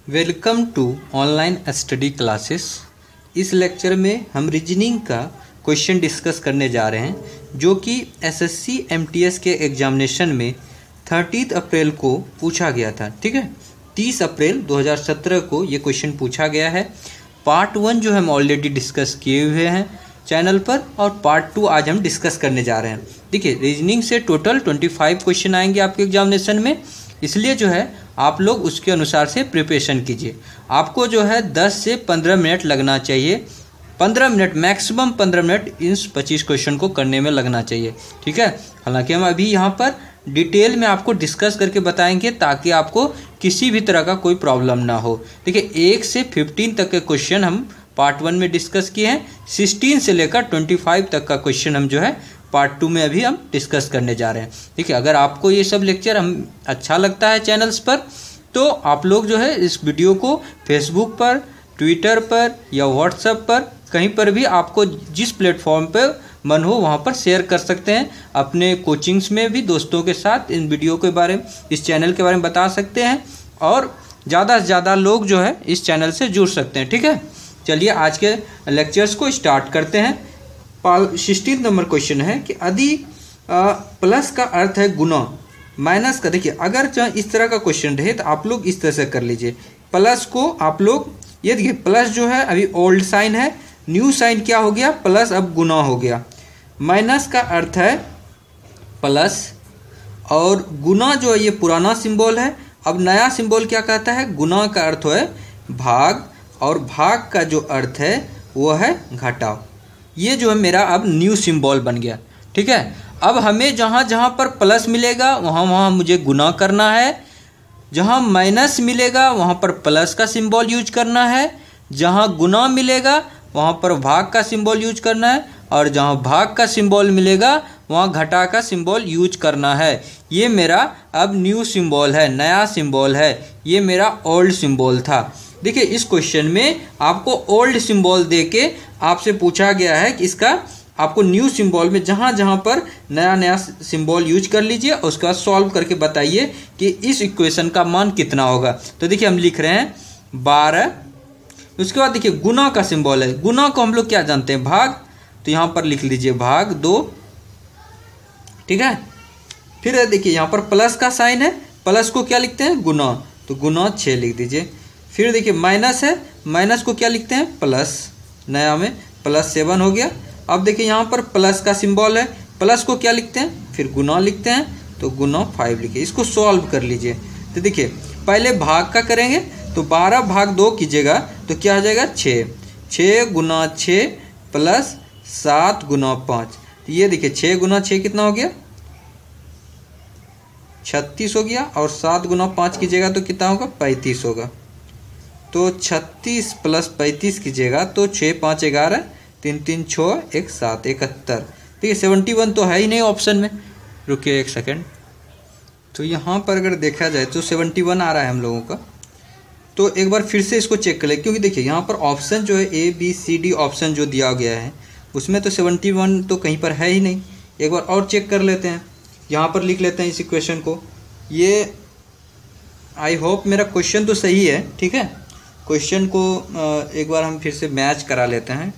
Welcome to online study classes. इस lecture में हम रीजनिंग का क्वेश्चन डिस्कस करने जा रहे हैं जो कि एसएससी एमटीएस के एग्जामिनेशन में 30 अप्रैल को पूछा गया था। ठीक है, 30 अप्रैल 2017 को ये क्वेश्चन पूछा गया है। पार्ट 1 जो हम ऑलरेडी डिस्कस किए हुए हैं चैनल पर, और पार्ट 2 आज हम डिस्कस करने जा रहे हैं। देखिए, रीजनिंग से टोटल 25 क्वेश्चन आएंगे आपके एग्जामिनेशन में, इसलिए जो है आप लोग उसके अनुसार से प्रिपरेशन कीजिए। आपको जो है 10 से 15 मिनट लगना चाहिए, 15 minute maximum 15 minute in 25 question को करने में लगना चाहिए। ठीक है, हालांकि हम अभी यहाँ पर डिटेल में आपको डिस्कस करके बताएंगे ताकि आपको किसी भी तरह का कोई प्रॉब्लम ना हो। देखिए, 1 से 15 तक के क्वेश्चन हम पार्ट 1 में डिस्कस किए हैं, 16 से लेकर 25 तक का क्वेश्चन हम जो है पार्ट 2 में अभी हम डिस्कस करने जा रहे हैं। ठीक है, अगर आपको ये सब लेक्चर हम अच्छा लगता है चैनल्स पर, तो आप लोग जो है इस वीडियो को फेसबुक पर, ट्विटर पर या व्हाट्सएप पर, कहीं पर भी आपको जिस प्लेटफॉर्म पर मन हो वहाँ पर शेयर कर सकते हैं। अपने कोचिंग्स में भी दोस्तों के साथ इन वीडियो के बारे में, इस चैनल के बारे में बता सकते हैं, और ज़्यादा से ज़्यादा लोग जो है इस चैनल से जुड़ सकते हैं। ठीक है, चलिए आज के लेक्चर्स को स्टार्ट करते हैं। 16 नंबर क्वेश्चन है कि यदि प्लस का अर्थ है गुना, माइनस का, देखिए अगर इस तरह का क्वेश्चन रहे तो आप लोग इस तरह से कर लीजिए। प्लस को आप लोग, ये देखिए प्लस जो है अभी ओल्ड साइन है, न्यू साइन क्या हो गया, प्लस अब गुना हो गया। माइनस का अर्थ है प्लस, और गुना जो है ये पुराना सिंबल है। अब नया सिंबल क्या कहता है, गुना का अर्थ है भाग, और भाग का जो अर्थ है वो है घटाव। ये जो है मेरा अब न्यू सिंबल बन गया। ठीक है, अब हमें जहाँ जहाँ पर प्लस मिलेगा वहाँ वहाँ मुझे गुना करना है, जहाँ माइनस मिलेगा वहाँ पर प्लस का सिंबल यूज करना है, जहाँ गुना मिलेगा वहाँ पर भाग का सिंबल यूज करना है, और जहाँ भाग का सिंबल मिलेगा वहाँ घटा का सिंबल यूज करना है। ये मेरा अब न्यू सिंबल है, नया सिंबल है, ये मेरा ओल्ड सिंबल था। देखिए, इस क्वेश्चन में आपको ओल्ड सिंबल देके आपसे पूछा गया है कि इसका आपको न्यू सिंबल में जहाँ जहाँ पर नया नया सिंबल यूज कर लीजिए, और उसका सॉल्व करके बताइए कि इस इक्वेशन का मान कितना होगा। तो देखिए हम लिख रहे हैं 12। उसके बाद देखिए गुना का सिंबल है, गुना को हम लोग क्या जानते हैं, भाग, तो यहाँ पर लिख लीजिए भाग 2। ठीक है, फिर देखिए यहाँ पर प्लस का साइन है, प्लस को क्या लिखते हैं, गुना, तो गुना 6 लिख दीजिए। फिर देखिए माइनस है, माइनस को क्या लिखते हैं, प्लस, नया में प्लस 7 हो गया। अब देखिए यहाँ पर प्लस का सिंबल है, प्लस को क्या लिखते हैं, फिर गुना लिखते हैं, तो गुना 5 लिखिए। इसको सॉल्व कर लीजिए। तो देखिए पहले भाग का करेंगे, तो 12 भाग 2 कीजिएगा तो क्या हो जाएगा, 6। 6 गुना 6 प्लस 7 गुना 5, तो ये देखिए 6 गुना 6 कितना हो गया, 36 हो गया, और 7 गुना 5 कीजिएगा तो कितना होगा, 35 होगा। तो 36 प्लस 35 कीजिएगा तो 6 5 11, 3 3 6 1 7 71। ठीक है, 71 तो है ही नहीं ऑप्शन में। रुकिए एक सेकेंड, तो यहाँ पर अगर देखा जाए तो 71 आ रहा है हम लोगों का। तो एक बार फिर से इसको चेक कर ले, क्योंकि देखिए यहाँ पर ऑप्शन जो है ABCD ऑप्शन जो दिया गया है उसमें तो 71 तो कहीं पर है ही नहीं। एक बार और चेक कर लेते हैं, यहाँ पर लिख लेते हैं इस इक्वेशन को। ये आई होप मेरा क्वेश्चन तो सही है। ठीक है, क्वेश्चन को एक बार हम फिर से मैच करा लेते हैं।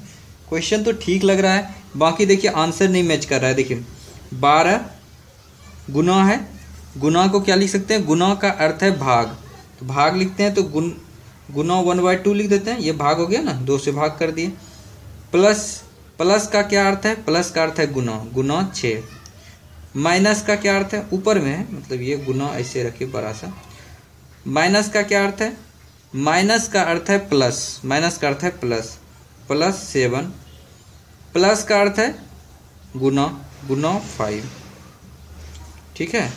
क्वेश्चन तो ठीक लग रहा है, बाकी देखिए आंसर नहीं मैच कर रहा है। देखिए 12 गुना है, गुना को क्या लिख सकते हैं, गुना का अर्थ है भाग, तो भाग लिखते हैं, तो गुना 1/2 लिख देते हैं, ये भाग हो गया ना, 2 से भाग कर दिए। प्लस, प्लस का क्या अर्थ है, प्लस का अर्थ है गुना, गुना 6। माइनस का क्या अर्थ है, ऊपर में है, मतलब ये गुना ऐसे रखिए बड़ा सा। माइनस का क्या अर्थ है, माइनस का अर्थ है प्लस, माइनस का अर्थ है प्लस, प्लस 7। प्लस का अर्थ है गुना, गुना 5। ठीक है,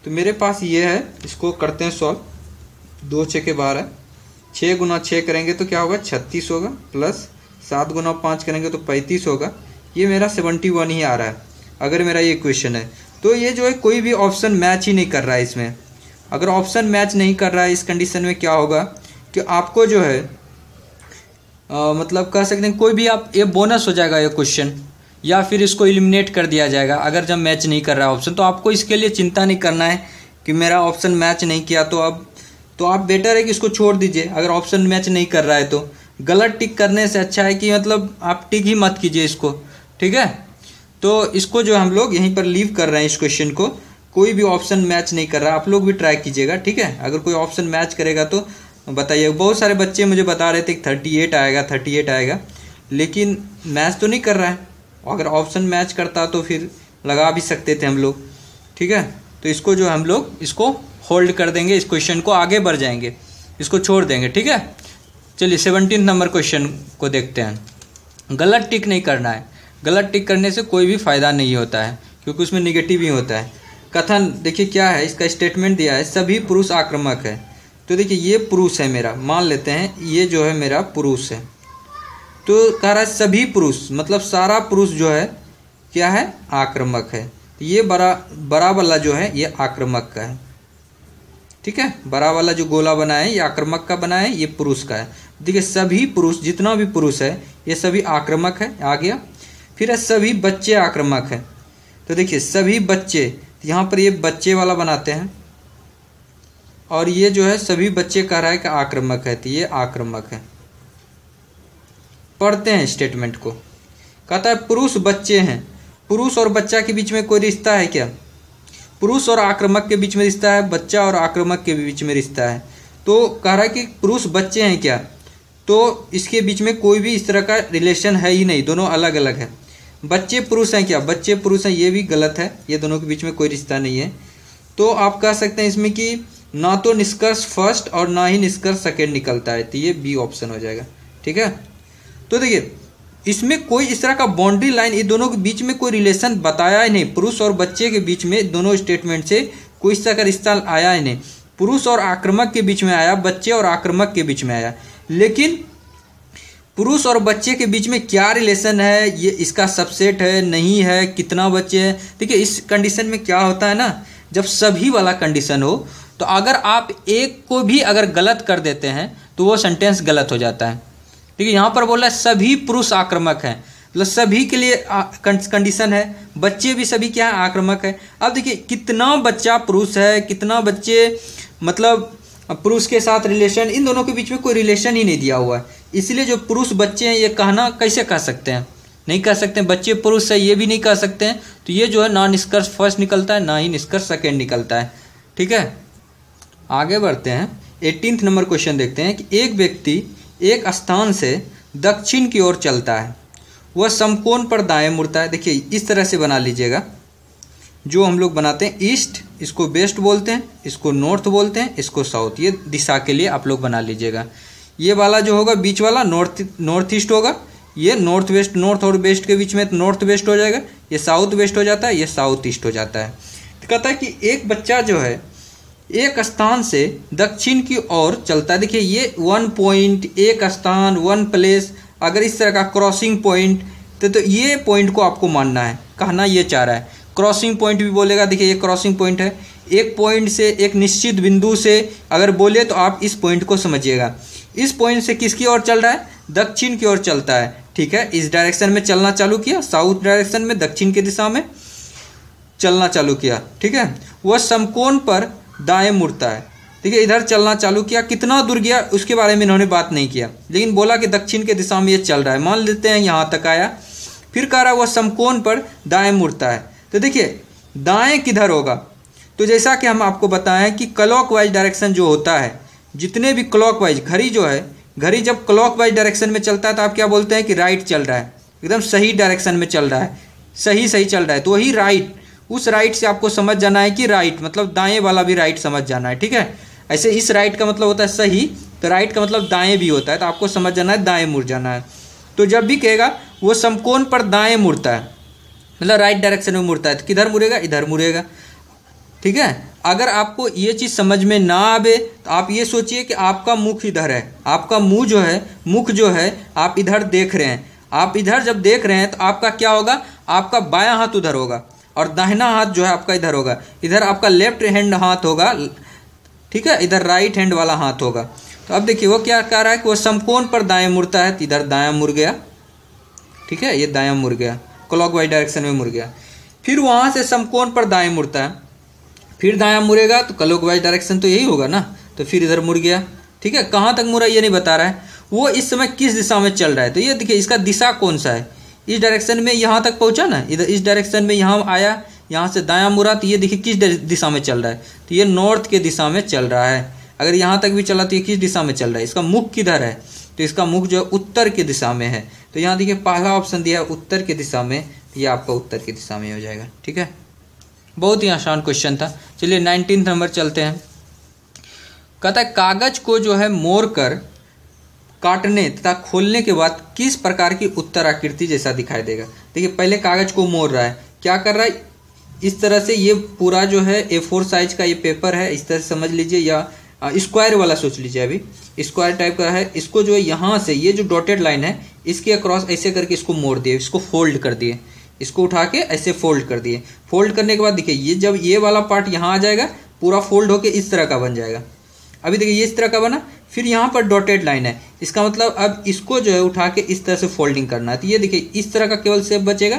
तो मेरे पास ये है, इसको करते हैं सॉल्व। 2 6 12, 6 गुना 6 करेंगे तो क्या होगा, 36 होगा, प्लस 7 गुना 5 करेंगे तो 35 होगा। ये मेरा 71 ही आ रहा है अगर मेरा ये क्वेश्चन है। तो ये जो है कोई भी ऑप्शन मैच ही नहीं कर रहा है इसमें। अगर ऑप्शन मैच नहीं कर रहा है इस कंडीशन में क्या होगा कि आपको जो है मतलब कह सकते हैं कोई भी आप, ये बोनस हो जाएगा ये क्वेश्चन, या फिर इसको एलिमिनेट कर दिया जाएगा अगर जब मैच नहीं कर रहा है ऑप्शन। तो आपको इसके लिए चिंता नहीं करना है कि मेरा ऑप्शन मैच नहीं किया तो अब तो आप बेटर है कि इसको छोड़ दीजिए अगर ऑप्शन मैच नहीं कर रहा है तो। गलत टिक करने से अच्छा है कि मतलब आप टिक ही मत कीजिए इसको, ठीक है। तो इसको जो हम लोग यहीं पर लीव कर रहे हैं इस क्वेश्चन को, कोई भी ऑप्शन मैच नहीं कर रहा। आप लोग भी ट्राई कीजिएगा, ठीक है। अगर कोई ऑप्शन मैच करेगा तो बताइए। बहुत सारे बच्चे मुझे बता रहे थे कि 38 आएगा 38 आएगा, लेकिन मैच तो नहीं कर रहा है। अगर ऑप्शन मैच करता तो फिर लगा भी सकते थे हम लोग, ठीक है। तो इसको जो हम लोग इसको होल्ड कर देंगे, इस क्वेश्चन को आगे बढ़ जाएंगे, इसको छोड़ देंगे, ठीक है। चलिए 17 नंबर क्वेश्चन को देखते हैं। गलत टिक नहीं करना है। गलत टिक करने से कोई भी फ़ायदा नहीं होता है, क्योंकि उसमें निगेटिव ही होता है। कथन देखिए क्या है, इसका स्टेटमेंट दिया है, सभी पुरुष आक्रामक है। तो देखिए ये पुरुष है मेरा, मान लेते हैं ये जो है मेरा पुरुष है। तो कह रहा है सभी पुरुष, मतलब सारा पुरुष जो है क्या है, आक्रामक है। तो ये बड़ा वाला जो है ये आक्रामक का है, ठीक है। बड़ा वाला जो गोला बना है ये आक्रामक का बना है, ये पुरुष का है। देखिए सभी पुरुष, जितना भी पुरुष है ये सभी आक्रामक है, आ गया। फिर है सभी बच्चे आक्रामक है। तो देखिए सभी बच्चे, यहाँ पर ये बच्चे वाला बनाते हैं, और ये जो है सभी बच्चे कह रहा है कि आक्रामक है, तो ये आक्रामक है। पढ़ते हैं स्टेटमेंट को। कहता है पुरुष बच्चे हैं। पुरुष और बच्चा के बीच में कोई रिश्ता है क्या? पुरुष और आक्रामक के बीच में रिश्ता है, बच्चा और आक्रामक के बीच में रिश्ता है। तो कह रहा है कि पुरुष बच्चे हैं क्या, तो इसके बीच में कोई भी इस तरह का रिलेशन है ही नहीं, दोनों अलग अलग है। बच्चे पुरुष हैं क्या, बच्चे पुरुष हैं, ये भी गलत है, ये दोनों के बीच में कोई रिश्ता नहीं है। तो आप कह सकते हैं इसमें कि ना तो निष्कर्ष फर्स्ट और ना ही निष्कर्ष सेकेंड निकलता है, तो ये बी ऑप्शन हो जाएगा, ठीक है। तो देखिए इसमें कोई इस तरह का बाउंड्री लाइन, ये दोनों के बीच में कोई रिलेशन बताया ही नहीं। पुरुष और बच्चे के बीच में दोनों स्टेटमेंट से कोई इस तरह का रिश्ता आया ही नहीं। पुरुष और आक्रामक के बीच में आया, बच्चे और आक्रामक के बीच में आया, लेकिन पुरुष और बच्चे के बीच में क्या रिलेशन है, ये इसका सबसेट है नहीं है, कितना बच्चे हैं। देखिए इस कंडीशन में क्या होता है ना, जब सभी वाला कंडीशन हो तो अगर आप एक को भी अगर गलत कर देते हैं तो वो सेंटेंस गलत हो जाता है। देखिए यहाँ पर बोला है सभी पुरुष आक्रामक हैं, मतलब सभी के लिए कंडीशन है, बच्चे भी सभी क्या है, आक्रामक है। अब देखिए कितना बच्चा पुरुष है, कितना बच्चे मतलब पुरुष के साथ रिलेशन, इन दोनों के बीच में कोई रिलेशन ही नहीं दिया हुआ है। इसलिए जो पुरुष बच्चे हैं ये कहना कैसे कह सकते हैं, नहीं कह सकते हैं। बच्चे पुरुष है ये भी नहीं कह सकते हैं। तो ये जो है ना निष्कर्ष फर्स्ट निकलता है, ना ही निष्कर्ष सेकेंड निकलता है, ठीक है। आगे बढ़ते हैं, 18 नंबर क्वेश्चन देखते हैं कि एक व्यक्ति एक स्थान से दक्षिण की ओर चलता है, वह समकोण पर दाएं मुड़ता है। देखिए इस तरह से बना लीजिएगा, जो हम लोग बनाते हैं ईस्ट, इसको वेस्ट बोलते हैं, इसको नॉर्थ बोलते हैं, इसको साउथ। ये दिशा के लिए आप लोग बना लीजिएगा। ये वाला जो होगा बीच वाला नॉर्थ ईस्ट होगा, ये नॉर्थ वेस्ट, नॉर्थ और वेस्ट के बीच में नॉर्थ वेस्ट हो जाएगा, ये साउथ वेस्ट हो जाता है, ये साउथ ईस्ट हो जाता है। तो कहता है कि एक बच्चा जो है एक स्थान से दक्षिण की ओर चलता है। देखिए ये 1 पॉइंट, एक स्थान, 1 प्लेस, अगर इस तरह का क्रॉसिंग पॉइंट, तो ये पॉइंट को आपको मानना है, कहना ये चाह रहा है। क्रॉसिंग पॉइंट भी बोलेगा, देखिए ये क्रॉसिंग पॉइंट है। एक पॉइंट से, एक निश्चित बिंदु से अगर बोले तो आप इस पॉइंट को समझिएगा। इस पॉइंट से किसकी ओर चल रहा है, दक्षिण की ओर चलता है, ठीक है। इस डायरेक्शन में चलना चालू किया, साउथ डायरेक्शन में, दक्षिण की दिशा में चलना चालू किया, ठीक है। वह समकोण पर दाएं मुड़ता है। देखिए इधर चलना चालू किया, कितना दूर गया उसके बारे में इन्होंने बात नहीं किया, लेकिन बोला कि दक्षिण के दिशा में ये चल रहा है, मान लेते हैं यहाँ तक आया। फिर कह रहा है वह समकोण पर दाएं मुड़ता है। तो देखिए दाएं किधर होगा, तो जैसा कि हम आपको बताएं कि क्लॉकवाइज डायरेक्शन जो होता है, जितने भी क्लॉकवाइज, घड़ी जो है, घड़ी जब क्लॉकवाइज डायरेक्शन में चलता है तो आप क्या बोलते हैं कि राइट चल रहा है, एकदम सही डायरेक्शन में चल रहा है, सही चल रहा है, तो वही राइट, उस राइट से आपको समझ जाना है कि राइट मतलब दाएं वाला भी राइट समझ जाना है, ठीक है। ऐसे इस राइट का मतलब होता है सही, तो राइट का मतलब दाएं भी होता है, तो आपको समझ जाना है दाएं मुड़ जाना है। तो जब भी कहेगा वो समकोण पर दाएं मुड़ता है, मतलब राइट डायरेक्शन में मुड़ता है, तो किधर मुड़ेगा, इधर मुड़ेगा, ठीक है। अगर आपको ये चीज़ समझ में ना आवे तो आप ये सोचिए कि आपका मुख इधर है, आपका मुंह जो है, मुख जो है, आप इधर देख रहे हैं। आप इधर जब देख रहे हैं तो आपका क्या होगा, आपका बायां हाथ उधर होगा और दाहिना हाथ जो है आपका इधर होगा। इधर आपका लेफ्ट हैंड हाथ होगा, ठीक है, इधर राइट हैंड वाला हाथ होगा। तो अब देखिए वो क्या कह रहा है कि वो समकोण पर दाएं मुड़ता है, तो इधर दायां मुड़ गया, ठीक है, ये दायां मुड़ गया, क्लॉकवाइज डायरेक्शन में मुड़ गया। फिर वहाँ से समकोण पर दाएं मुड़ता है, फिर दायां मुड़ेगा तो क्लॉकवाइज डायरेक्शन तो यही होगा ना, तो फिर इधर मुड़ गया। ठीक है, कहाँ तक मुड़ा ये नहीं बता रहा है, वो इस समय किस दिशा में चल रहा है। तो ये देखिए इसका दिशा कौन सा है, इस डायरेक्शन में यहाँ तक पहुँचा ना, इधर इस डायरेक्शन में यहाँ आया, यहाँ से दायां मुड़ा, तो ये देखिए किस दिशा में चल रहा है, तो ये नॉर्थ के दिशा में चल रहा है। अगर यहाँ तक भी चला तो ये किस दिशा में चल रहा है, इसका मुख किधर है, तो इसका मुख जो है उत्तर की दिशा में है। तो यहाँ देखिए पहला ऑप्शन दिया है उत्तर की दिशा में, तो ये आपका उत्तर की दिशा में हो जाएगा। ठीक है, बहुत ही आसान क्वेश्चन था। चलिए 19 नंबर चलते हैं। कहता है कागज को जो है मोड़ कर काटने तथा खोलने के बाद किस प्रकार की उत्तर आकृति जैसा दिखाई देगा। देखिए पहले कागज को मोड़ रहा है, क्या कर रहा है, इस तरह से ये पूरा जो है A4 साइज का ये पेपर है, इस तरह से समझ लीजिए, या स्क्वायर वाला सोच लीजिए, अभी स्क्वायर टाइप का है। इसको जो है यहाँ से ये जो डॉटेड लाइन है इसके अक्रॉस ऐसे करके इसको मोड़ दिए, इसको फोल्ड कर दिए, इसको उठा के ऐसे फोल्ड कर दिए। फोल्ड करने के बाद देखिए ये जब ये वाला पार्ट यहाँ आ जाएगा पूरा फोल्ड होके इस तरह का बन जाएगा। अभी देखिए ये इस तरह का बना, फिर यहाँ पर डॉटेड लाइन है, इसका मतलब अब इसको जो है उठा के इस तरह से फोल्डिंग करना है। तो ये देखिए इस तरह का केवल शेप बचेगा,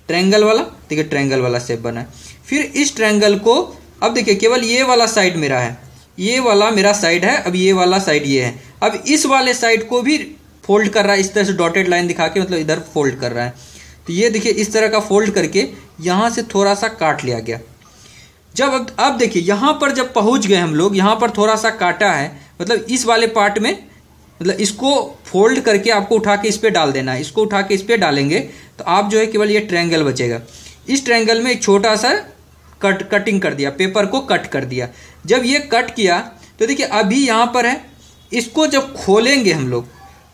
ट्रायंगल वाला। देखिए ट्रायंगल वाला शेप बना है। फिर इस ट्रायंगल को अब देखिए केवल ये वाला साइड मेरा है, ये वाला मेरा साइड है, अब ये वाला साइड ये है। अब इस वाले साइड को भी फोल्ड कर रहा है, इस तरह से डॉटेड लाइन दिखा के, मतलब इधर फोल्ड कर रहा है। तो ये देखिए इस तरह का फोल्ड करके यहाँ से थोड़ा सा काट लिया गया। जब अब देखिए यहाँ पर जब पहुँच गए हम लोग, यहाँ पर थोड़ा सा काटा है, मतलब इस वाले पार्ट में, मतलब इसको फोल्ड करके आपको उठा के इस पर डाल देना है। इसको उठा के इस पर डालेंगे तो आप जो है केवल ये ट्रायंगल बचेगा। इस ट्रायंगल में एक छोटा सा कटिंग कर दिया, पेपर को कट कर दिया। जब ये कट किया तो देखिए अभी यहाँ पर है, इसको जब खोलेंगे हम लोग,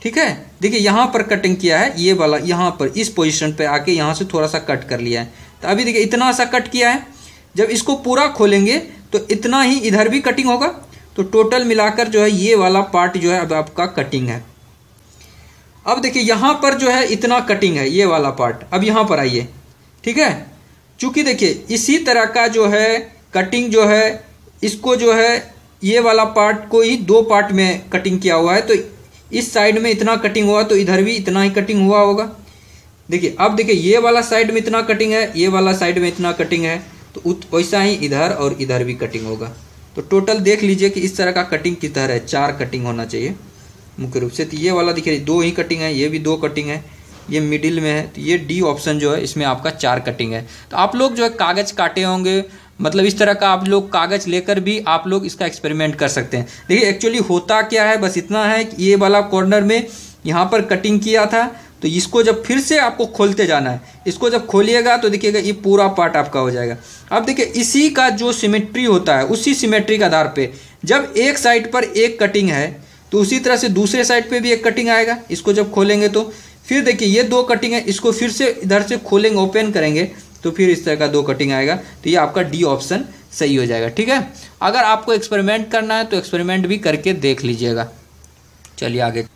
ठीक है, देखिए यहाँ पर कटिंग किया है, ये वाला यहाँ पर इस पोजीशन पे आके यहाँ से थोड़ा सा कट कर लिया है। तो अभी देखिए इतना सा कट किया है, जब इसको पूरा खोलेंगे तो इतना ही इधर भी कटिंग होगा। तो टोटल मिलाकर जो है ये वाला पार्ट जो है अब आपका कटिंग है। अब देखिए यहाँ पर जो है इतना कटिंग है, ये वाला पार्ट। अब यहाँ पर आइए, ठीक है, चूंकि देखिए इसी तरह का जो है कटिंग जो है, इसको जो है ये वाला पार्ट को ही दो पार्ट में कटिंग किया हुआ है। तो इस साइड में इतना कटिंग हुआ तो इधर भी इतना ही कटिंग हुआ होगा। देखिए अब देखिए ये वाला साइड में इतना कटिंग है, ये वाला साइड में इतना कटिंग है, तो वैसा ही इधर और इधर भी कटिंग होगा। तो टोटल देख लीजिए कि इस तरह का कटिंग किधर है, 4 कटिंग होना चाहिए मुख्य रूप से। तो ये वाला देखिए 2 ही कटिंग है, ये भी 2 कटिंग है, ये मिडिल में है, तो ये डी ऑप्शन जो है इसमें आपका 4 कटिंग है। तो आप लोग जो है कागज काटे होंगे, मतलब इस तरह का आप लोग कागज लेकर भी आप लोग इसका एक्सपेरिमेंट कर सकते हैं। देखिए एक्चुअली होता क्या है, बस इतना है कि ये वाला कॉर्नर में यहाँ पर कटिंग किया था, तो इसको जब फिर से आपको खोलते जाना है, इसको जब खोलिएगा तो देखिएगा ये पूरा पार्ट आपका हो जाएगा। अब देखिए इसी का जो सिमेट्री होता है, उसी सिमेट्री के आधार पे जब एक साइड पर एक कटिंग है तो उसी तरह से दूसरे साइड पे भी एक कटिंग आएगा। इसको जब खोलेंगे तो फिर देखिए ये 2 कटिंग है, इसको फिर से इधर से खोलेंगे, ओपन करेंगे तो फिर इस तरह का 2 कटिंग आएगा। तो ये आपका डी ऑप्शन सही हो जाएगा। ठीक है, अगर आपको एक्सपेरिमेंट करना है तो एक्सपेरिमेंट भी करके देख लीजिएगा। चलिए आगे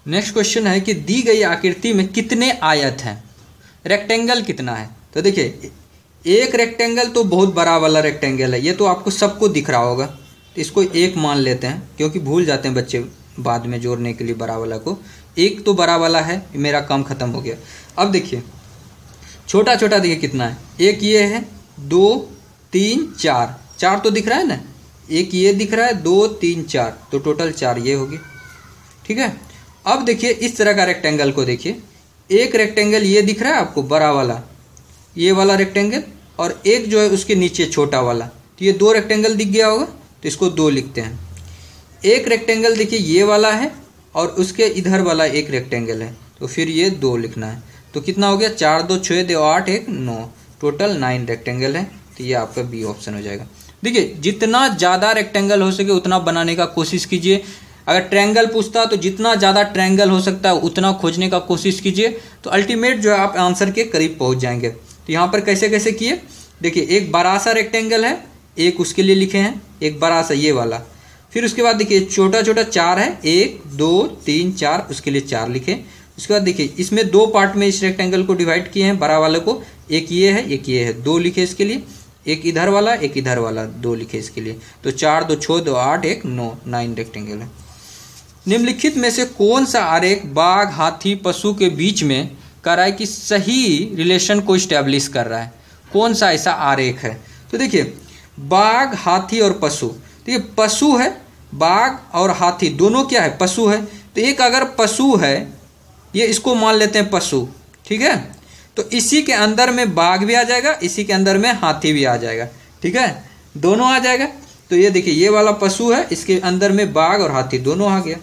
नेक्स्ट क्वेश्चन है कि दी गई आकृति में कितने आयत हैं, रेक्टेंगल कितना है। तो देखिए एक रेक्टेंगल तो बहुत बड़ा वाला रेक्टेंगल है, ये तो आपको सबको दिख रहा होगा, तो इसको 1 मान लेते हैं क्योंकि भूल जाते हैं बच्चे बाद में जोड़ने के लिए बड़ा वाला को। 1 तो बड़ा वाला है, मेरा काम खत्म हो गया। अब देखिए छोटा छोटा देखिए कितना है, एक ये है, 2 3 4, 4 तो दिख रहा है ना, एक ये दिख रहा है, 2 3 4, तो टोटल 4 ये होगी। ठीक है, अब देखिए इस तरह का रेक्टेंगल को देखिए, एक रेक्टेंगल ये दिख रहा है आपको बड़ा वाला, ये वाला रेक्टेंगल, और एक जो है उसके नीचे छोटा वाला, तो ये 2 रेक्टेंगल दिख गया होगा, तो इसको 2 लिखते हैं। एक रेक्टेंगल देखिए ये वाला है और उसके इधर वाला एक रेक्टेंगल है, तो फिर ये 2 लिखना है। तो कितना हो गया, 4 2 6 2 8 1 9, टोटल 9 रेक्टेंगल है। तो ये आपका बी ऑप्शन हो जाएगा। देखिए जितना ज़्यादा रेक्टेंगल हो सके उतना बनाने का कोशिश कीजिए। अगर ट्रायंगल पूछता तो जितना ज़्यादा ट्रायंगल हो सकता है उतना खोजने का कोशिश कीजिए, तो अल्टीमेट जो है आप आंसर के करीब पहुंच जाएंगे। तो यहाँ पर कैसे कैसे किए, देखिए एक बड़ा सा रेक्टेंगल है, एक उसके लिए लिखे हैं, एक बड़ा सा ये वाला, फिर उसके बाद देखिए छोटा छोटा 4 है, 1 2 3 4, उसके लिए 4 लिखे। उसके बाद देखिए इसमें 2 पार्ट में इस रेक्टेंगल को डिवाइड किए हैं, बड़ा वाले को, एक ये है एक ये है, 2 लिखे इसके लिए, एक इधर वाला एक इधर वाला, 2 लिखे इसके लिए। तो 4 2 6 2 8 1 9, 9 रेक्टेंगल है। निम्नलिखित में से कौन सा आरेख बाघ हाथी पशु के बीच में कर रहा है कि सही रिलेशन को स्टैब्लिश कर रहा है, कौन सा ऐसा आरेख है। तो देखिए बाघ हाथी और पशु, तो ये पशु है, बाघ और हाथी दोनों क्या है, पशु है। तो एक अगर पशु है, ये इसको मान लेते हैं पशु, ठीक है, तो इसी के अंदर में बाघ भी आ जाएगा, इसी के अंदर में हाथी भी आ जाएगा, ठीक है, दोनों आ जाएगा। तो ये देखिए ये वाला पशु है, इसके अंदर में बाघ और हाथी दोनों आ गया,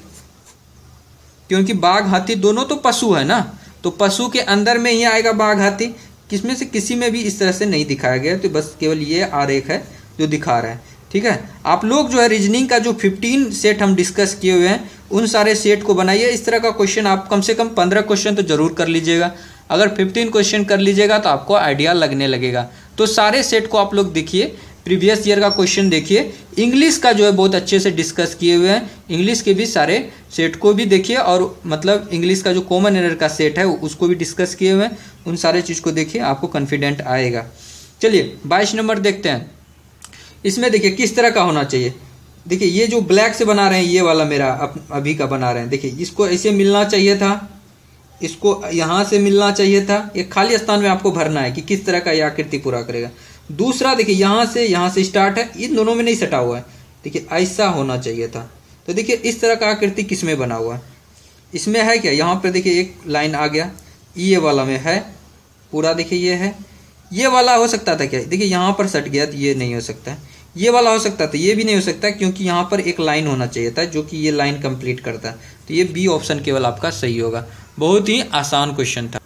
क्योंकि बाघ हाथी दोनों तो पशु है ना, तो पशु के अंदर में ही आएगा बाघ हाथी। किसमें से किसी में भी इस तरह से नहीं दिखाया गया, तो बस केवल ये आरेख है जो दिखा रहा है, ठीक है। आप लोग जो है रीजनिंग का जो 15 सेट हम डिस्कस किए हुए हैं उन सारे सेट को बनाइए। इस तरह का क्वेश्चन आप कम से कम 15 क्वेश्चन तो जरूर कर लीजिएगा। अगर 15 क्वेश्चन कर लीजिएगा तो आपको आइडिया लगने लगेगा। तो सारे सेट को आप लोग देखिए, प्रीवियस ईयर का क्वेश्चन देखिए, इंग्लिश का जो है बहुत अच्छे से डिस्कस किए हुए हैं, इंग्लिश के भी सारे सेट को भी देखिए, और मतलब इंग्लिश का जो कॉमन एरर का सेट है उसको भी डिस्कस किए हुए हैं, उन सारे चीज़ को देखिए, आपको कॉन्फिडेंट आएगा। चलिए 22 नंबर देखते हैं। इसमें देखिए किस तरह का होना चाहिए। देखिए ये जो ब्लैक से बना रहे हैं, ये वाला मेरा अभी का बना रहे हैं, देखिए इसको ऐसे मिलना चाहिए था, इसको यहाँ से मिलना चाहिए था। ये खाली स्थान में आपको भरना है कि किस तरह का ये आकृति पूरा करेगा। दूसरा देखिए यहाँ से स्टार्ट है, इन दोनों में नहीं सटा हुआ है, देखिए ऐसा होना चाहिए था। तो देखिए इस तरह का आकृति किस में बना हुआ है, इसमें है क्या, यहाँ पर देखिए एक लाइन आ गया, ये वाला में है पूरा, देखिए ये है। ये वाला हो सकता था क्या, देखिए यहाँ पर सट गया, तो ये नहीं हो सकता है। ये वाला हो सकता था, ये भी नहीं हो सकता, क्योंकि यहाँ पर एक लाइन होना चाहिए था जो कि ये लाइन कंप्लीट करता है। तो ये बी ऑप्शन केवल आपका सही होगा। बहुत ही आसान क्वेश्चन था।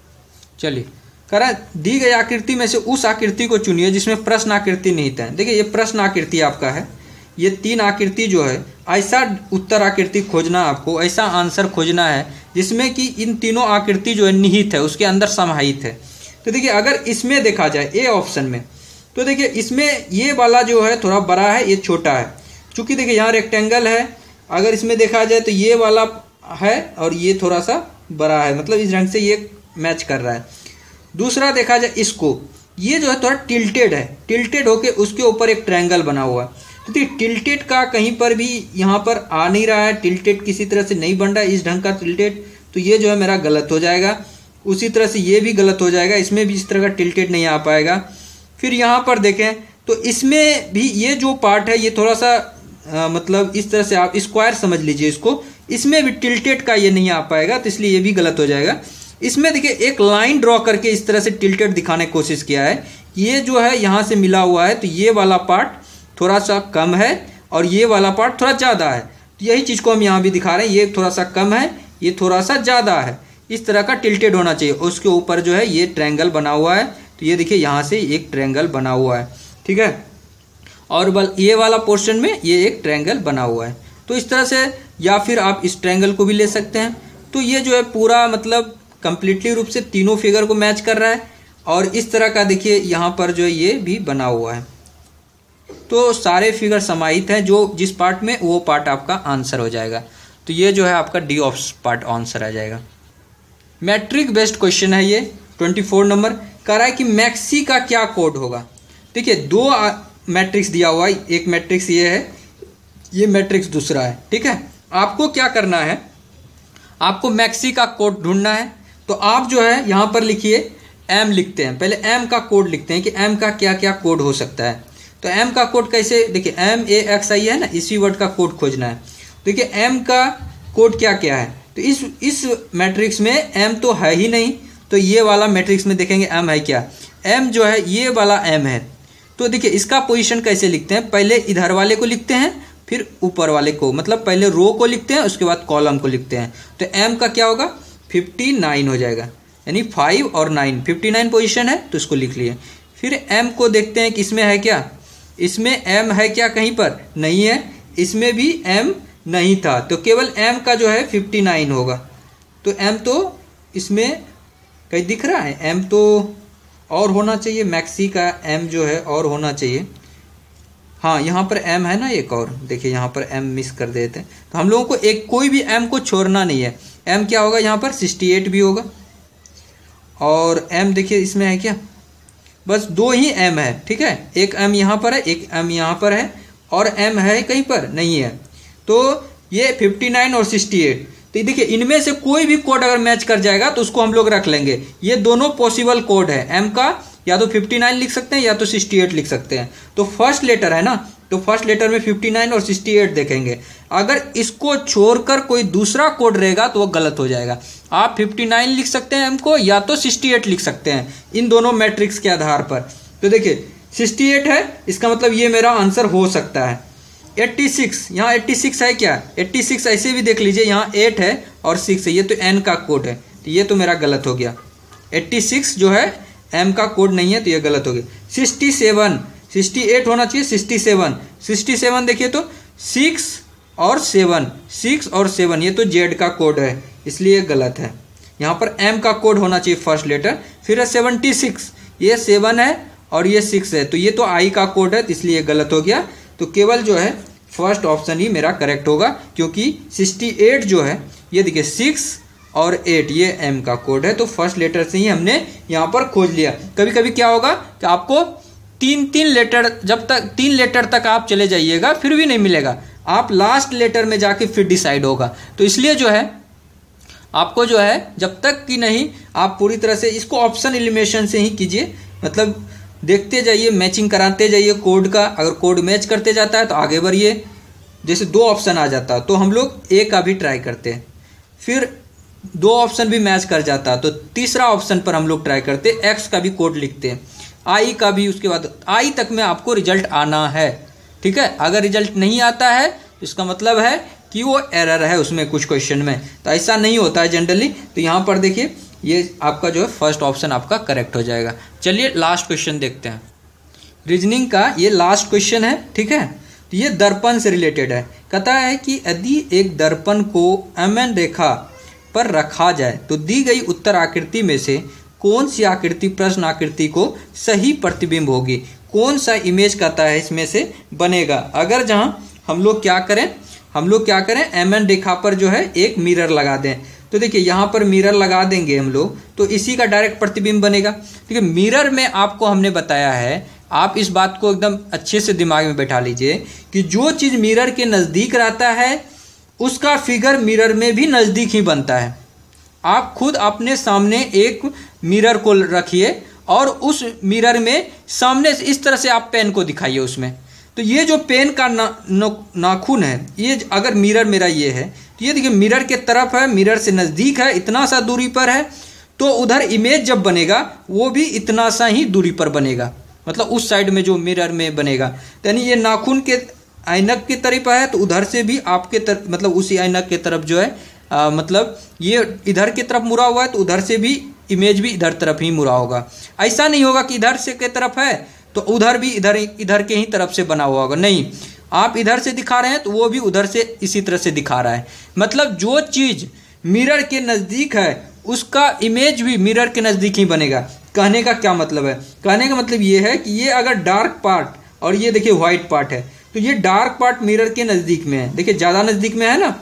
चलिए करा, दी गई आकृति में से उस आकृति को चुनिए जिसमें प्रश्न आकृति निहित है। देखिए ये प्रश्न आकृति आपका है, ये 3 आकृति जो है, ऐसा उत्तर आकृति खोजना आपको, ऐसा आंसर खोजना है जिसमें कि इन तीनों आकृति जो है निहित है, उसके अंदर समाहित है। तो देखिए अगर इसमें देखा जाए ए ऑप्शन में, तो देखिए इसमें ये वाला जो है थोड़ा बड़ा है, ये छोटा है। चूंकि देखिए यहाँ रेक्टेंगल है, अगर इसमें देखा जाए तो ये वाला है और ये थोड़ा सा बड़ा है, मतलब इस ढंग से ये मैच कर रहा है। दूसरा देखा जाए इसको, ये जो है थोड़ा टिल्टेड है, टिल्टेड होके उसके ऊपर एक ट्रायंगल बना हुआ है। तो देखिए टिल्टेड का कहीं पर भी यहाँ पर आ नहीं रहा है, टिल्टेड किसी तरह से नहीं बन रहा है इस ढंग का टिल्टेड, तो ये जो है मेरा गलत हो जाएगा। उसी तरह से ये भी गलत हो जाएगा, इसमें भी इस तरह का टिल्टेड नहीं आ पाएगा। फिर यहाँ पर देखें तो इसमें भी ये जो पार्ट है ये थोड़ा सा मतलब इस तरह से आप स्क्वायर समझ लीजिए इसको, इसमें भी टिल्टेड का ये नहीं आ पाएगा, तो इसलिए ये भी गलत हो जाएगा। इसमें देखिए एक लाइन ड्रॉ करके इस तरह से टिल्टेड दिखाने की कोशिश किया है, ये जो है यहाँ से मिला हुआ है, तो ये वाला पार्ट थोड़ा सा कम है और ये वाला पार्ट थोड़ा ज़्यादा है। तो यही चीज़ को हम यहाँ भी दिखा रहे हैं, ये थोड़ा सा कम है, ये थोड़ा सा ज़्यादा है, इस तरह का टिल्टेड होना चाहिए। उसके ऊपर जो है ये ट्रायंगल बना हुआ है, तो ये देखिए यहाँ से एक ट्रायंगल बना हुआ है, ठीक है, और ये वाला पोर्शन में ये एक ट्रायंगल बना हुआ है। तो इस तरह से, या फिर आप इस ट्रायंगल को भी ले सकते हैं। तो ये जो है पूरा मतलब कंप्लीटली रूप से तीनों फिगर को मैच कर रहा है, और इस तरह का देखिए यहाँ पर जो है ये भी बना हुआ है। तो सारे फिगर समाहित हैं, जो जिस पार्ट में वो पार्ट आपका आंसर हो जाएगा। तो ये जो है आपका डी ऑप्शन पार्ट आंसर आ जाएगा। मैट्रिक बेस्ड क्वेश्चन है ये, 24 नंबर कह रहा है कि मैक्सी का क्या कोड होगा। देखिए 2 मैट्रिक्स दिया हुआ है, एक मैट्रिक्स ये है, ये मैट्रिक्स दूसरा है, ठीक है। आपको क्या करना है, आपको मैक्सी का कोड ढूंढना है। तो आप जो है यहाँ पर लिखिए, एम लिखते हैं, पहले एम का कोड लिखते हैं कि एम का क्या क्या कोड हो सकता है। तो एम का कोड कैसे, देखिए MAXI है ना, इसी वर्ड का कोड खोजना है। देखिए एम का कोड क्या क्या है, तो इस मैट्रिक्स में एम तो है ही नहीं, तो ये वाला मैट्रिक्स में देखेंगे एम है क्या, एम जो है ये वाला एम है। तो देखिए इसका पोजीशन कैसे लिखते हैं, पहले इधर वाले को लिखते हैं, फिर ऊपर वाले को, मतलब पहले रो को लिखते हैं, उसके बाद कॉलम को लिखते हैं। तो एम का क्या होगा, 59 हो जाएगा, यानी 5 और 9, 59 पोजीशन है, तो इसको लिख लिए। फिर एम को देखते हैं कि इसमें है क्या, इसमें एम है क्या, कहीं पर नहीं है, इसमें भी एम नहीं था, तो केवल एम का जो है 59 होगा। तो एम तो इसमें कहीं दिख रहा है, एम तो और होना चाहिए, मैक्सी का एम जो है और होना चाहिए। हाँ यहाँ पर एम है ना एक और, देखिए यहाँ पर एम मिस कर देते हैं। तो हम लोगों को एक कोई भी एम को छोड़ना नहीं है। एम क्या होगा यहाँ पर, 68 भी होगा, और एम देखिए इसमें है क्या, बस 2 ही एम है, ठीक है, एक एम यहाँ पर है, एक एम यहाँ पर है, और एम है कहीं पर नहीं है। तो ये 59 और 68, तो देखिए इनमें से कोई भी कोड अगर मैच कर जाएगा तो उसको हम लोग रख लेंगे। ये दोनों पॉसिबल कोड है, एम का या तो 59 लिख सकते हैं या तो 68 लिख सकते हैं। तो फर्स्ट लेटर है ना, तो फर्स्ट लेटर में 59 और 68 देखेंगे। अगर इसको छोड़कर कोई दूसरा कोड रहेगा तो वो गलत हो जाएगा। आप 59 लिख सकते हैं हमको, या तो 68 लिख सकते हैं इन दोनों मैट्रिक्स के आधार पर। तो देखिए 68 है, इसका मतलब ये मेरा आंसर हो सकता है। 86, यहाँ 86 है क्या? 86 ऐसे भी देख लीजिए, यहाँ 8 है और 6 है, ये तो n का कोड है, तो ये तो मेरा गलत हो गया। 86 जो है m का कोड नहीं है, तो ये गलत हो गया। 67, 68 होना चाहिए, 67 देखिए तो 6 और 7 ये तो z का कोड है, इसलिए गलत है। यहाँ पर m का कोड होना चाहिए फर्स्ट लेटर। फिर है 76, ये 7 है और ये 6 है, तो ये तो i का कोड है, इसलिए गलत हो गया। तो केवल जो है फर्स्ट ऑप्शन ही मेरा करेक्ट होगा, क्योंकि 68 जो है ये देखिए 6 और 8 ये m का कोड है, तो फर्स्ट लेटर से ही हमने यहाँ पर खोज लिया। कभी कभी क्या होगा कि आपको तीन लेटर, जब तक 3 लेटर तक आप चले जाइएगा फिर भी नहीं मिलेगा, आप लास्ट लेटर में जाके फिर डिसाइड होगा। तो इसलिए जो है आपको जो है जब तक कि नहीं आप पूरी तरह से इसको ऑप्शन एलिमिनेशन से ही कीजिए, मतलब देखते जाइए, मैचिंग कराते जाइए कोड का। अगर कोड मैच करते जाता है तो आगे बढ़िए। जैसे 2 ऑप्शन आ जाता तो हम लोग ए का भी ट्राई करते हैं, फिर 2 ऑप्शन भी मैच कर जाता तो तीसरा ऑप्शन पर हम लोग ट्राई करते, एक्स का भी कोड लिखते हैं, आई का भी, उसके बाद आई तक में आपको रिजल्ट आना है। ठीक है, अगर रिजल्ट नहीं आता है तो इसका मतलब है कि वो एरर है उसमें कुछ क्वेश्चन में, तो ऐसा नहीं होता है जनरली। तो यहाँ पर देखिए ये आपका जो है फर्स्ट ऑप्शन आपका करेक्ट हो जाएगा। चलिए लास्ट क्वेश्चन देखते हैं, रीजनिंग का ये लास्ट क्वेश्चन है। ठीक है, तो ये दर्पण से रिलेटेड है। कहता है कि यदि एक दर्पण को MN रेखा पर रखा जाए तो दी गई उत्तर आकृति में से कौन सी आकृति प्रश्न आकृति को सही प्रतिबिंब होगी? कौन सा इमेज कहता है इसमें से बनेगा? अगर जहाँ हम लोग क्या करें MN रेखा पर जो है एक मिरर लगा दें, तो देखिए यहाँ पर मिरर लगा देंगे हम लोग, तो इसी का डायरेक्ट प्रतिबिंब बनेगा। ठीक है, मिरर में आपको हमने बताया है, आप इस बात को एकदम अच्छे से दिमाग में बैठा लीजिए कि जो चीज़ मिरर के नज़दीक रहता है उसका फिगर मिरर में भी नज़दीक ही बनता है। आप खुद अपने सामने एक मिरर को रखिए और उस मिरर में सामने से इस तरह से आप पेन को दिखाइए उसमें, तो ये जो पेन का नाखून है, ये अगर मिरर मेरा ये है, तो ये देखिए मिरर के तरफ है, मिरर से नज़दीक है, इतना सा दूरी पर है, तो उधर इमेज जब बनेगा वो भी इतना सा ही दूरी पर बनेगा, मतलब उस साइड में जो मिरर में बनेगा। यानी ये नाखून के ऐनक की तरफ है तो उधर से भी आपके तरफ, मतलब उसी ऐनक की तरफ जो है मतलब ये इधर की तरफ मुड़ा हुआ है तो उधर से भी इमेज भी इधर तरफ ही मुड़ा होगा। ऐसा नहीं होगा कि इधर से के तरफ है तो उधर भी इधर के ही तरफ से बना हुआ होगा, नहीं, आप इधर से दिखा रहे हैं तो वो भी उधर से इसी तरह से दिखा रहा है। मतलब जो चीज़ मिरर के नज़दीक है उसका इमेज भी मिरर के नज़दीक ही बनेगा। कहने का क्या मतलब है? कहने का मतलब ये है कि ये अगर डार्क पार्ट और ये देखिए वाइट पार्ट है, तो ये डार्क पार्ट मिरर के नज़दीक में है, देखिए ज़्यादा नज़दीक में है ना,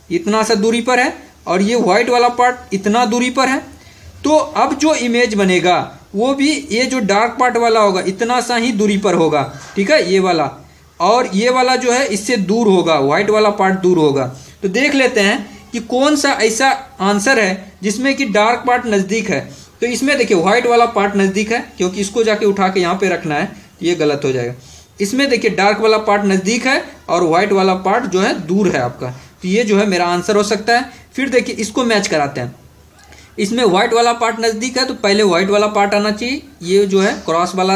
इतना सा दूरी पर है, और ये वाइट वाला पार्ट इतना दूरी पर है। तो अब जो इमेज बनेगा वो भी ये जो डार्क पार्ट वाला होगा इतना सा ही दूरी पर होगा। ठीक है, ये वाला और ये वाला जो है इससे दूर होगा, व्हाइट वाला पार्ट दूर होगा। तो देख लेते हैं कि कौन सा ऐसा आंसर है जिसमें कि डार्क पार्ट नज़दीक है। तो इसमें देखिए व्हाइट वाला पार्ट नज़दीक है, क्योंकि इसको जाके उठा के यहाँ पे रखना है, ये गलत हो जाएगा। इसमें देखिए डार्क वाला पार्ट नज़दीक है और व्हाइट वाला पार्ट जो है दूर है आपका, तो ये जो है मेरा आंसर हो सकता है। फिर देखिए इसको मैच कराते हैं, इसमें व्हाइट वाला पार्ट नज़दीक है तो पहले व्हाइट वाला पार्ट आना चाहिए, ये जो है क्रॉस वाला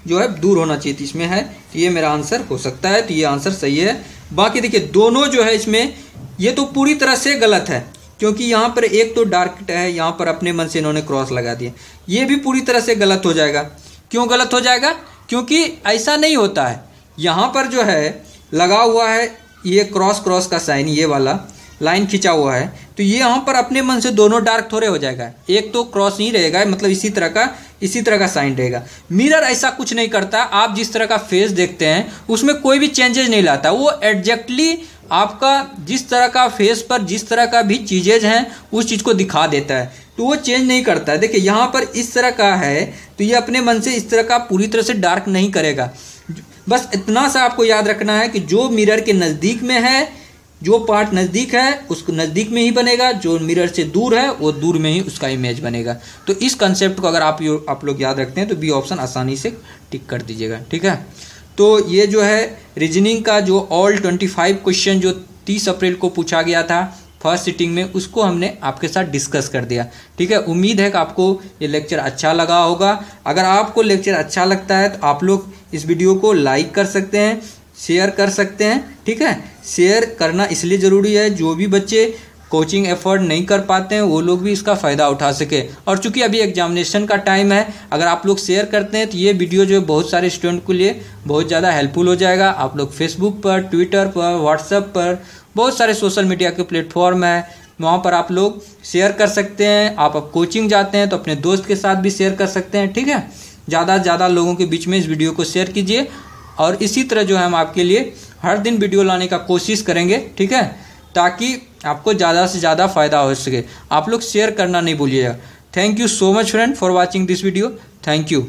जो है दूर होना चाहिए, तो इसमें है, तो ये मेरा आंसर हो सकता है, तो ये आंसर सही है। बाकी देखिए दोनों जो है इसमें ये तो पूरी तरह से गलत है, क्योंकि यहाँ पर एक तो डार्क है, यहाँ पर अपने मन से इन्होंने क्रॉस लगा दिया, ये भी पूरी तरह से गलत हो जाएगा। क्यों गलत हो जाएगा? क्योंकि ऐसा नहीं होता है, यहाँ पर जो है लगा हुआ है ये क्रॉस का साइन, ये वाला लाइन खिंचा हुआ है, तो ये यहाँ पर अपने मन से दोनों डार्क थोड़े हो जाएगा, एक तो क्रॉस नहीं रहेगा, मतलब इसी तरह का साइन रहेगा। मिरर ऐसा कुछ नहीं करता, आप जिस तरह का फेस देखते हैं उसमें कोई भी चेंजेस नहीं लाता, वो एग्जैक्टली आपका जिस तरह का फेस पर जिस तरह का भी चीज़ें हैं उस चीज़ को दिखा देता है, तो वो चेंज नहीं करता है। देखिए यहाँ पर इस तरह का है तो ये अपने मन से इस तरह का पूरी तरह से डार्क नहीं करेगा। बस इतना सा आपको याद रखना है कि जो मिरर के नज़दीक में है, जो पार्ट नज़दीक है उसको नज़दीक में ही बनेगा, जो मिरर से दूर है वो दूर में ही उसका इमेज बनेगा। तो इस कंसेप्ट को अगर आप लोग याद रखते हैं तो बी ऑप्शन आसानी से टिक कर दीजिएगा। ठीक है, तो ये जो है रीजनिंग का जो ऑल 25 क्वेश्चन जो 30 अप्रैल को पूछा गया था फर्स्ट सिटिंग में, उसको हमने आपके साथ डिस्कस कर दिया। ठीक है, उम्मीद है कि आपको ये लेक्चर अच्छा लगा होगा। अगर आपको लेक्चर अच्छा लगता है तो आप लोग इस वीडियो को लाइक कर सकते हैं, शेयर कर सकते हैं। ठीक है, शेयर करना इसलिए ज़रूरी है जो भी बच्चे कोचिंग एफर्ट नहीं कर पाते हैं वो लोग भी इसका फ़ायदा उठा सके। और चूंकि अभी एग्जामिनेशन का टाइम है, अगर आप लोग शेयर करते हैं तो ये वीडियो जो है बहुत सारे स्टूडेंट के लिए बहुत ज़्यादा हेल्पफुल हो जाएगा। आप लोग फेसबुक पर, ट्विटर पर, व्हाट्सएप पर, बहुत सारे सोशल मीडिया के प्लेटफॉर्म है, वहाँ पर आप लोग शेयर कर सकते हैं। आप अब कोचिंग जाते हैं तो अपने दोस्त के साथ भी शेयर कर सकते हैं। ठीक है, ज़्यादा से ज़्यादा लोगों के बीच में इस वीडियो को शेयर कीजिए और इसी तरह जो है हम आपके लिए हर दिन वीडियो लाने का कोशिश करेंगे। ठीक है, ताकि आपको ज़्यादा से ज़्यादा फ़ायदा हो सके। आप लोग शेयर करना नहीं भूलिएगा। Thank you so much friend for watching this video. Thank you.